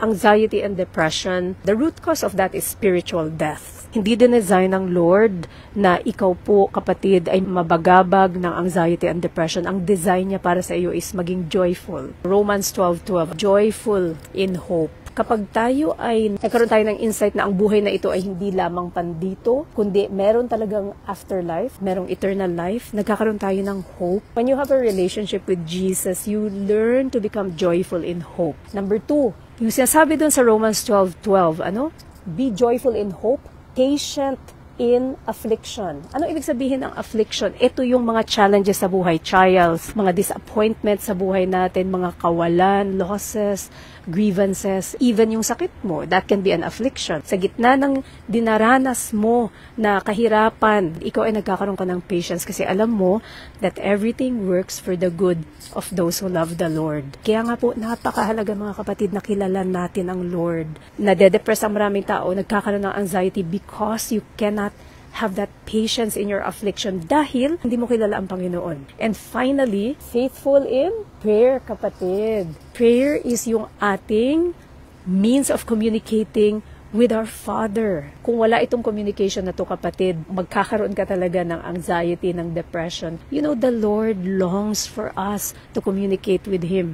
anxiety and depression, the root cause of that is spiritual death. Hindi din design ng Lord na ikaw po, kapatid, ay mabagabag ng anxiety and depression. Ang design niya para sa iyo is maging joyful. Romans 12:12, joyful in hope. Kapag tayo ay nagkaroon tayo ng insight na ang buhay na ito ay hindi lamang pandito, kundi meron talagang afterlife, merong eternal life, nagkakaroon tayo ng hope. When you have a relationship with Jesus, you learn to become joyful in hope. Number 2, yung sinasabi dun sa Romans 12:12, be joyful in hope, patient in affliction. Ano ibig sabihin ng affliction? Ito yung mga challenges sa buhay, trials, mga disappointments sa buhay natin, mga kawalan, losses, grievances, even yung sakit mo, that can be an affliction. Sa gitna ng dinaranas mo na kahirapan, ikaw ay nagkakaroon ka ng patience kasi alam mo that everything works for the good of those who love the Lord. Kaya nga po, napakahalaga mga kapatid na kilala natin ang Lord. Nade-depress ang maraming tao, nagkakaroon ng anxiety because you cannot have that patience in your affliction dahil hindi mo kilala ang Panginoon. And finally, faithful in prayer, kapatid. Prayer is yung ating means of communicating with our Father. Kung wala itong communication na to, kapatid, magkakaroon ka talaga ng anxiety, ng depression. You know, the Lord longs for us to communicate with Him.